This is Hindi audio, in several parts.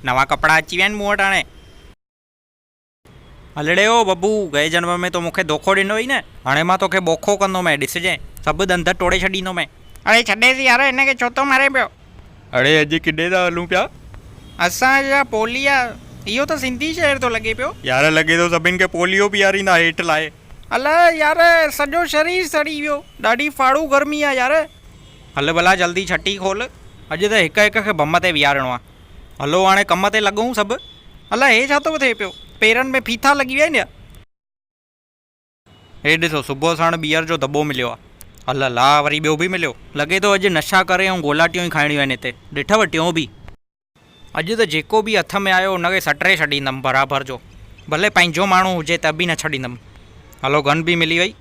नवा कपड़ा अची विया आहिनि मूं वटि हाणे। हलड़े ओ बबू, गए जन्म में तो मूंखे धोखो ॾिनो हुई न, हाणे मां तोखे बोखो कंदोमांइ, ॾिसजांइ सभु ॾंद तोड़े छॾींदोमांइ। अड़े छॾेसि यार, हिनखे छो थो मारे पियो? अड़े अॼु किॾे था हलूं पिया? असांजा पोलिया, इहो त सिंधी शहर थो लॻे पियो। यार लॻे थो सभिनि खे पोलियो पीआरींदा हेठि लाहे। अलाए यार, सॼो शरीर सड़ी वियो, ॾाढी फाड़ू गर्मी आहे यार। हल भला जल्दी छटी खोल, अॼु त हिक हिक खे बम ते विहारणो आहे। हलो हाणे कम ते लॻूं सभु। अलाए हे छा थो थिए पियो, पेरनि में फीथा लॻी विया आहिनि या? हे ॾिसो, सुबुह साण ॿीहर जो दॿो मिलियो आहे। हल ला, वरी ॿियो बि मिलियो। लॻे थो अॼु नशा करे ऐं गोलाटियूं ई खाइणियूं आहिनि हिते। ॾिठव टियों बि। अॼु त जेको बि हथ में आयो हुनखे सटरे छॾींदुमि बराबरि जो, भले पंहिंजो माण्हू हुजे त बि न छॾींदुमि। हलो गन बि मिली वई।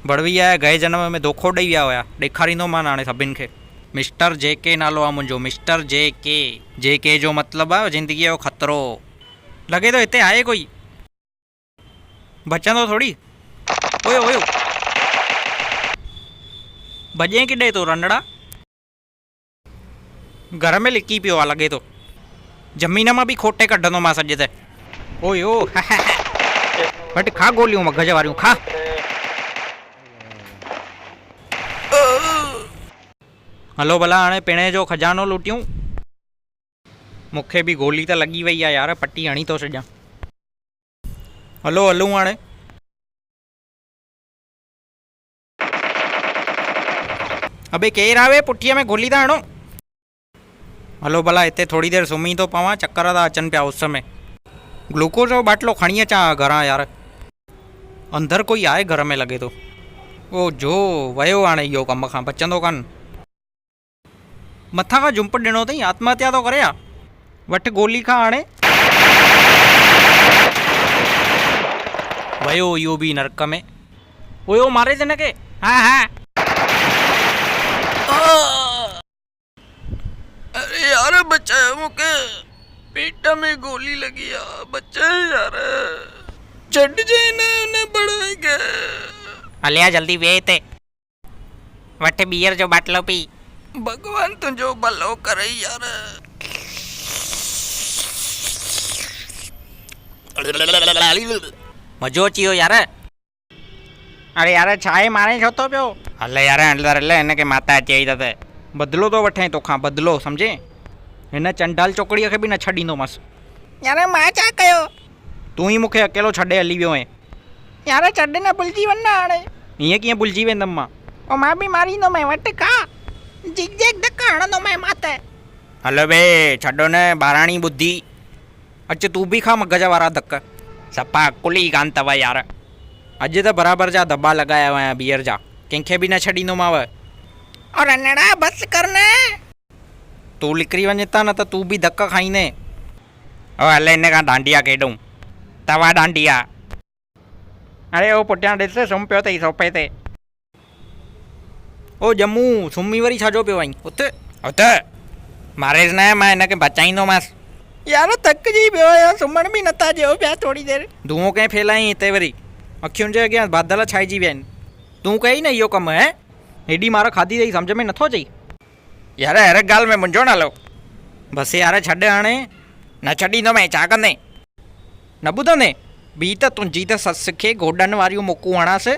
बड़वी आहे, गए जनम में धोखो ॾेई विया हुया, ॾेखारींदोमांनि हाणे सभिनि खे। मिस्टर JK नालो आहे मुंहिंजो, मिस्टर JK जो मतिलबु आहे ज़िंदगीअ जो ख़तरो। लॻे थो हिते आहे कोई, बचंदो थोरी। ओयो ओयो, भॼे किॾे तो रंडड़ा? घर में लिकी पियो आहे लॻे थो, ज़मीन मां बि खोटे कढंदोमांसि अॼु त। ओयो वटि खा गोलियूं मगज़ वारियूं खा। हलो भला हाणे पिणे जो खजानो लूटियूं। मूंखे बि गोली त लॻी वई आहे यार, पटी हणी थो छॾियां। हलो हलूं हाणे। अबे केरु आवे, पुठीअ में गोली था हणो। हलो भला हिते थोरी देरि सुम्ही थो पवां, चक्कर था अचनि पिया उस में। ग्लूकोज जो बाटलो खणी अचां घरां यार, अंदरि कोई आहे घर में लॻे थो। ओ जो वियो हाणे, इहो कम खां बचंदो कान। मथां खां जुंप ॾिनो अथई, आत्महत्या थो करे या? वटि गोली खां हाणे। वियो इहो बि नरक में। ओयो मारेसि हिनखे। हा हा। अरे यार बचाओ मूंखे, पेट में गोली लगी आहे, बचाओ यार, छॾिजे न बड़ाई के। हलिया जल्दी वे हिते, वटि ॿीहर जो बाटलो पी। भगवान तुंहिंजो भलो करे यार। मज़ो अची वियो यार। अरे यार छा आहे, मारे छो थो पियो? हल यार अंदरि हल, हिनखे माता अची वई त बदिलो थो वठे तोखां, बदिलो सम्झे। हिन चंडाल चोकड़ीअ खे बि न छॾींदोमांसि। यार मां छा कयो? तूं ई मूंखे अकेलो छॾे हली वियो आहीं। यार छॾ न, भुलिजी वञ न हाणे। हीअं कीअं भुलिजी वेंदुमि मां? ऐं मां बि मारींदोमांइ, वटि खा, जिग धक्का हणंदोमांइ मां त। हलो बे छॾो न, ॿाराणी ॿुधी। अचु तूं बि खा मगज़ वारा धक, सफ़ा अकुल ई कान अथव यार। अॼु त बराबरि जा दॿा लॻाया हुआ ॿीहर जा, कंहिंखे बि न छॾींदोमांव। और अनड़ा बस कर न, तूं निकिरी वञ था न त तूं बि धक खाईंदे। ओ हले हिन खां डांडिया खेॾूं, तवा डांडिया। अरे ओ पुठियां ॾिस, सुम्ही पियो अथई सोफ़े ते। ओ ॼमू, सुम्ही वरी छाजो पियो आहीं? उथ उथ, मारेसि न, मां हिनखे बचाईंदोमांसि। यार थकिजी पियो आहियां, सुम्हण बि नथा ॾियो पिया थोरी देरि। धुओं कंहिं फैलायईं हिते वरी, अखियुनि जे अॻियां बादल छाइजी विया आहिनि। तूं कई न इहो कमु है? हेॾी मार खाधी अथई, सम्झ में नथो अचई? यार हर ॻाल्हि में मुंहिंजो नालो। बसि यार छॾ हाणे, न छॾींदोमांइ, छा कंदे? न ॿुधंदे? ॿी त तुंहिंजी त सस खे गोॾनि वारियूं मुकूं हणासि,